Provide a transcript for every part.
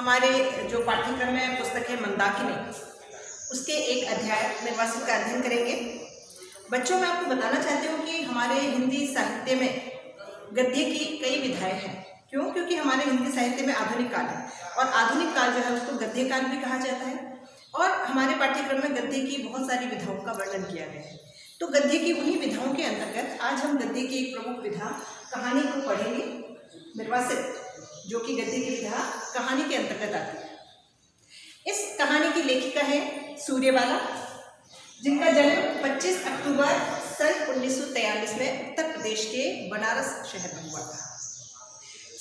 हमारे जो पाठ्यक्रम में पुस्तक है मंदाकिनी, उसके एक अध्याय निर्वासित का अध्ययन करेंगे। बच्चों, मैं आपको बताना चाहती हूँ कि हमारे हिंदी साहित्य में गद्य की कई विधाएं हैं। क्यों? क्योंकि हमारे हिंदी साहित्य में आधुनिक काल है और आधुनिक काल जो है उसको गद्य काल भी कहा जाता है। और हमारे पाठ्यक्रम में गद्य की बहुत सारी विधाओं का वर्णन किया गया है। तो गद्य की उन्हीं विधाओं के अंतर्गत आज हम गद्य की एक प्रमुख विधा कहानी को पढ़ेंगे, निर्वासित, जो कि गद्य की विधा कहानी के अंतर्गत आती है। इस कहानी की लेखिका है सूर्यबाला, जिनका जन्म 25 अक्टूबर सन 1943 में उत्तर प्रदेश के बनारस शहर में हुआ था।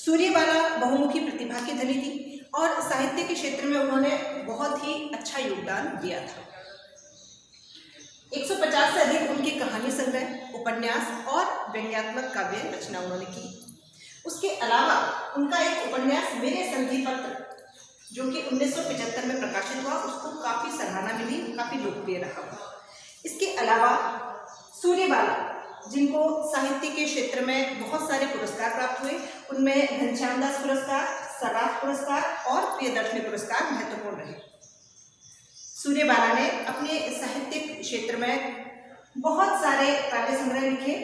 सूर्यबाला बहुमुखी प्रतिभा की धनी थी और साहित्य के क्षेत्र में उन्होंने बहुत ही अच्छा योगदान दिया था। 150 से अधिक उनकी कहानी संग्रह, उपन्यास और व्यंग्यात्मक काव्य रचना उन्होंने की। उसके अलावा उनका एक उपन्यास मेरे संधि पत्र, जो कि 1975 में प्रकाशित हुआ, उसको काफ़ी सराहना मिली, काफ़ी लोकप्रिय रहा। इसके अलावा सूर्यबाला, जिनको साहित्य के क्षेत्र में बहुत सारे पुरस्कार प्राप्त हुए, उनमें घनश्याम दास पुरस्कार, सराफ पुरस्कार और प्रियदर्शनी पुरस्कार महत्वपूर्ण रहे। सूर्यबाला ने अपने साहित्यिक क्षेत्र में बहुत सारे काव्य संग्रह लिखे,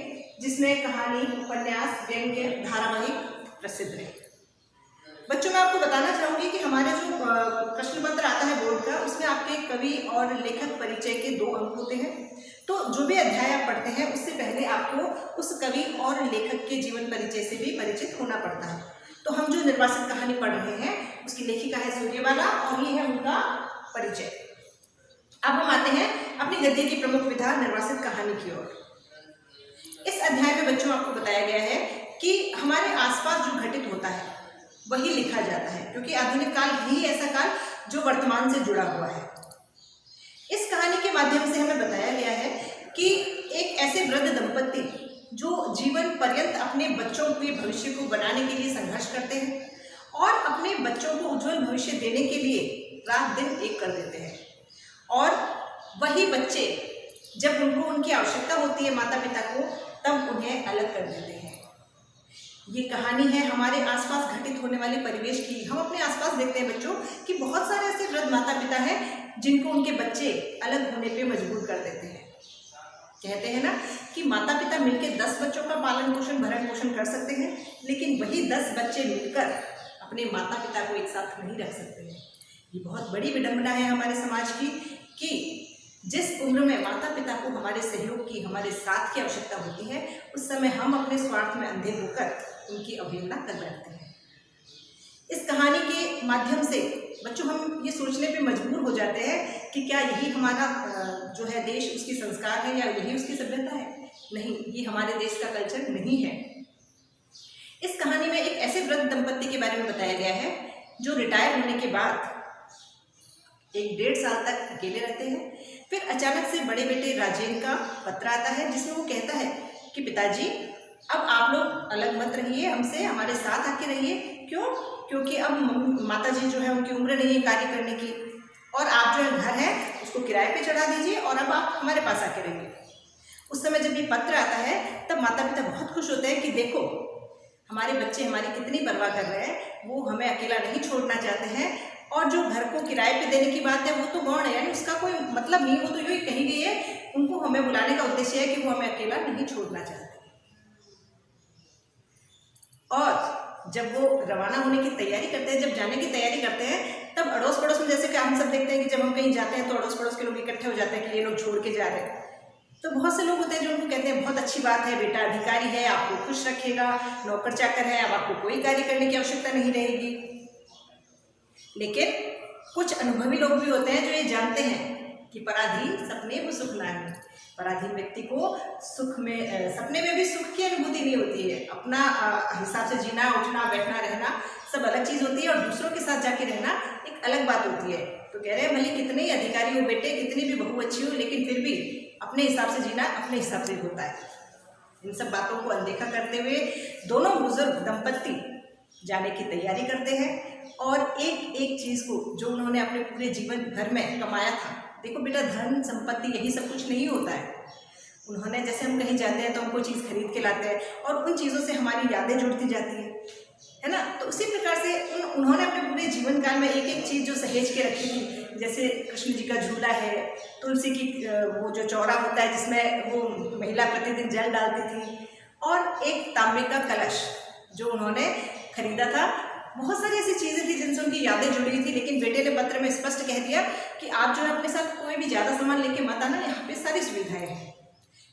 जिसमें कहानी, उपन्यास, व्यंग्य, धारावाहिक प्रसिद्ध रहे। बच्चों, मैं आपको बताना चाहूँगी कि हमारे जो प्रश्न पत्र आता है बोर्ड का, उसमें आपके कवि और लेखक परिचय के 2 अंक होते हैं। तो जो भी अध्याय आप पढ़ते हैं उससे पहले आपको उस कवि और लेखक के जीवन परिचय से भी परिचित होना पड़ता है। तो हम जो निर्वासित कहानी पढ़ रहे हैं उसकी लेखिका है सूर्यबाला और ये है उनका परिचय। अब हम आते हैं अपनी गद्य की प्रमुख विधा निर्वासित कहानी की ओर। इस अध्याय में बच्चों आपको बताया गया है कि हमारे आसपास जो घटित होता है वही लिखा जाता है, क्योंकि आधुनिक काल ही ऐसा काल जो वर्तमान से जुड़ा हुआ है। इस कहानी के माध्यम से हमें बताया गया है कि एक ऐसे वृद्ध दंपत्ति जो जीवन पर्यंत अपने बच्चों के भविष्य को बनाने के लिए संघर्ष करते हैं और अपने बच्चों को उज्जवल भविष्य देने के लिए रात दिन एक कर देते हैं, और वही बच्चे जब उनको उनकी आवश्यकता होती है माता पिता को, तब उन्हें अलग कर देते हैं। ये कहानी है हमारे आसपास घटित होने वाले परिवेश की। हम अपने आसपास देखते हैं बच्चों कि बहुत सारे ऐसे वृद्ध माता पिता हैं जिनको उनके बच्चे अलग होने पे मजबूर कर देते हैं। कहते हैं ना कि माता पिता मिलकर 10 बच्चों का पालन पोषण भरण पोषण कर सकते हैं, लेकिन वही 10 बच्चे मिलकर अपने माता पिता को एक साथ नहीं रख सकते हैं। ये बहुत बड़ी विडंबना है हमारे समाज की कि जिस उम्र में माता पिता को हमारे सहयोग की, हमारे साथ की आवश्यकता होती है, उस समय हम अपने स्वार्थ में अंधे होकर उनकी अवहेलना कर बैठते हैं। इस कहानी के माध्यम से बच्चों हम ये सोचने पे मजबूर हो जाते हैं कि क्या यही हमारा जो है देश, उसकी संस्कार है, या यही उसकी सभ्यता है? नहीं, ये हमारे देश का कल्चर नहीं है। इस कहानी में एक ऐसे वृद्ध दंपत्ति के बारे में बताया गया है जो रिटायर होने के बाद 1-1.5 साल तक अकेले रहते हैं। फिर अचानक से बड़े बेटे राजेंद्र का पत्र आता है, जिसमें वो कहता है कि पिताजी, अब आप लोग अलग मत रहिए हमसे, हमारे साथ आके रहिए। क्यों? क्योंकि अब माता जी जो है उनकी उम्र नहीं है कार्य करने की, और आप जो है घर है उसको किराए पे चढ़ा दीजिए और अब आप हमारे पास आके रहिए। उस समय जब ये पत्र आता है तब माता पिता बहुत खुश होते हैं कि देखो हमारे बच्चे हमारी कितनी परवाह कर रहे हैं, वो हमें अकेला नहीं छोड़ना चाहते हैं। और जो घर को किराए पे देने की बात है वो तो गौण है, यानी उसका कोई मतलब नहीं, वो तो यूँ ही कही गई है। उनको हमें बुलाने का उद्देश्य है कि वो हमें अकेला नहीं छोड़ना चाहते। और जब वो रवाना होने की तैयारी करते हैं, जब जाने की तैयारी करते हैं, तब अड़ोस पड़ोस में, जैसे कि हम सब देखते हैं कि जब हम कहीं जाते हैं तो अड़ोस पड़ोस के लोग इकट्ठे हो जाते हैं कि ये लोग छोड़ के जा रहे हैं। तो बहुत से लोग होते हैं जो उनको कहते हैं बहुत अच्छी बात है, बेटा अधिकारी है, आपको खुश रखेगा, नौकर चाकर है, अब आपको कोई कार्य करने की आवश्यकता नहीं रहेगी। लेकिन कुछ अनुभवी लोग भी होते हैं जो ये जानते हैं कि पराधीन सपने में सुख नहीं। पराधीन व्यक्ति को सुख में, सपने में भी सुख की अनुभूति नहीं होती है। अपना हिसाब से जीना, उठना, बैठना, रहना सब अलग चीज़ होती है, और दूसरों के साथ जाके रहना एक अलग बात होती है। तो कह रहे हैं भले कितने ही अधिकारी हो बेटे, कितनी भी बहू अच्छी हो, लेकिन फिर भी अपने हिसाब से जीना अपने हिसाब से होता है। इन सब बातों को अनदेखा करते हुए दोनों बुजुर्ग दंपत्ति जाने की तैयारी करते हैं, और एक एक चीज़ को जो उन्होंने अपने पूरे जीवन भर में कमाया था, देखो बेटा धन संपत्ति यही सब कुछ नहीं होता है। उन्होंने, जैसे हम कहीं जाते हैं तो हमको चीज़ खरीद के लाते हैं और उन चीज़ों से हमारी यादें जुड़ती जाती हैं। है ना। तो उसी प्रकार से उन्होंने अपने पूरे जीवन काल में एक एक चीज़ जो सहेज के रखी थी, जैसे कृष्ण जी का झूला है, तुलसी की वो जो चौरा होता है जिसमें वो महिला प्रतिदिन जल डालती थी, और एक तांबे का कलश जो उन्होंने खरीदा था। बहुत सारी ऐसी चीज़ें थी जिनसे उनकी यादें जुड़ी हुई थी। लेकिन बेटे ने पत्र में स्पष्ट कह दिया कि आप जो है अपने साथ कोई भी ज़्यादा सामान लेके मत आना, यहाँ पे सारी सुविधाएं हैं।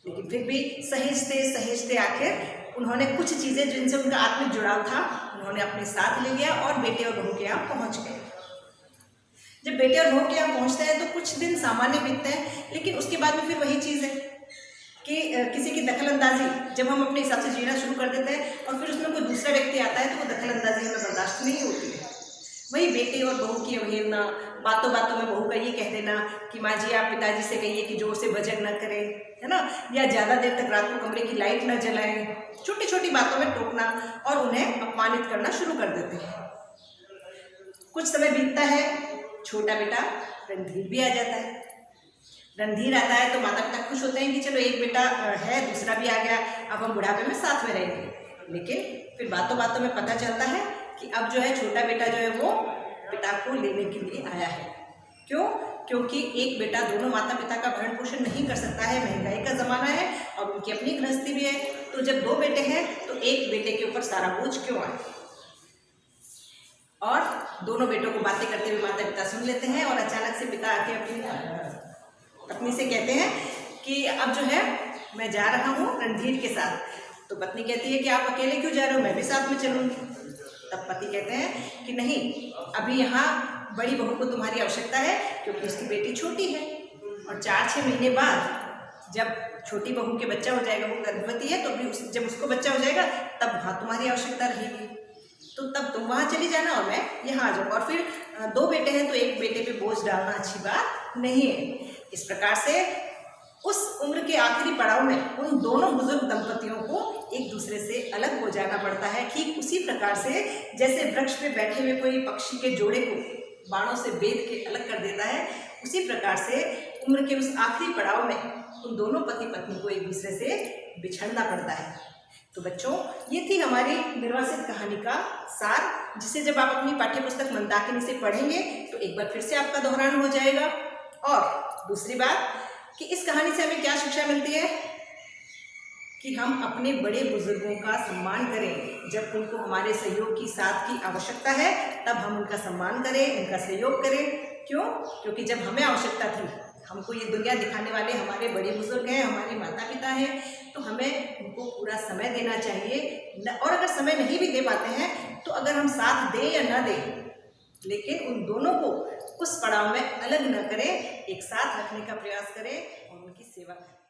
लेकिन फिर भी सहेजते सहेजते आखिर उन्होंने कुछ चीज़ें जिनसे उनका आत्मिक जुड़ाव था उन्होंने अपने साथ ले लिया और बेटे और बहू के यहाँ पहुँच गए। जब बेटे और बहू के यहाँ पहुँचते हैं तो कुछ दिन सामान्य बीतते हैं, लेकिन उसके बाद में फिर वही चीज़ है कि किसी की दखलंदाजी जब हम अपने हिसाब से जीना शुरू कर देते हैं और फिर उसमें कोई दूसरा व्यक्ति आता है तो वो दखलंदाजी हमें बर्दाश्त नहीं होती है। वही बेटे और बहू की अवहेलना, बातों बातों में बहू का ये कह देना कि माँ जी आप पिताजी से कहिए कि जोर से भजन न करें, है ना, या ज़्यादा देर तक रात को कमरे की लाइट न जलाएं, छोटी छोटी बातों में टोकना और उन्हें अपमानित करना शुरू कर देते हैं। कुछ समय बीतता है, छोटा बेटा रणधीर भी आ जाता है। रणधीर आता है तो माता पिता खुश होते हैं कि चलो एक बेटा है, दूसरा भी आ गया, अब हम बुढ़ापे में साथ में रहेंगे। लेकिन फिर बातों बातों में पता चलता है कि अब जो है छोटा बेटा जो है वो पिता को लेने के लिए आया है। क्यों? क्योंकि एक बेटा दोनों माता पिता का भरण पोषण नहीं कर सकता है, महंगाई का ज़माना है और उनकी अपनी गृहस्थी भी है। तो जब दो बेटे हैं तो एक बेटे के ऊपर सारा बोझ क्यों आए। और दोनों बेटों को बातें करते हुए माता पिता सुन लेते हैं और अचानक से पिता आके अपनी पत्नी से कहते हैं कि अब जो है मैं जा रहा हूँ रणधीर के साथ। तो पत्नी कहती है कि आप अकेले क्यों जा रहे हो, मैं भी साथ में चलूँगी। तब पति कहते हैं कि नहीं, अभी यहाँ बड़ी बहू को तुम्हारी आवश्यकता है क्योंकि उसकी बेटी छोटी है और 4-6 महीने बाद जब छोटी बहू के बच्चा हो जाएगा, वो गर्भवती है, तो अभी जब उसको बच्चा हो जाएगा तब वहाँ तुम्हारी आवश्यकता रहेगी। तो तब तुम वहाँ चली जाना और मैं यहाँ आ जाऊँगा। और फिर 2 बेटे हैं तो एक बेटे पे बोझ डालना अच्छी बात नहीं है। इस प्रकार से उस उम्र के आखिरी पड़ाव में उन दोनों बुजुर्ग दंपतियों को एक दूसरे से अलग हो जाना पड़ता है। ठीक उसी प्रकार से जैसे वृक्ष पे बैठे हुए कोई पक्षी के जोड़े को बाणों से बेध के अलग कर देता है, उसी प्रकार से उम्र के उस आखिरी पड़ाव में उन दोनों पति पत्नी को एक दूसरे से बिछड़ना पड़ता है। तो बच्चों, ये थी हमारी निर्वासित कहानी का सार, जिसे जब आप अपनी पाठ्यपुस्तक मंदाकिनी से पढ़ेंगे तो एक बार फिर से आपका दोहरान हो जाएगा। और दूसरी बात कि इस कहानी से हमें क्या शिक्षा मिलती है कि हम अपने बड़े बुजुर्गों का सम्मान करें। जब उनको हमारे सहयोग की साथ की आवश्यकता है तब हम उनका सम्मान करें, उनका सहयोग करें। क्यों? क्योंकि जब हमें आवश्यकता थी, हमको ये दुनिया दिखाने वाले हमारे बड़े बुजुर्ग हैं, हमारे माता पिता हैं, तो हमें उनको पूरा समय देना चाहिए। और अगर समय नहीं भी दे पाते हैं तो अगर हम साथ दें या ना दें, लेकिन उन दोनों को उस पड़ाव में अलग न करें, एक साथ रखने का प्रयास करें और उनकी सेवा करें।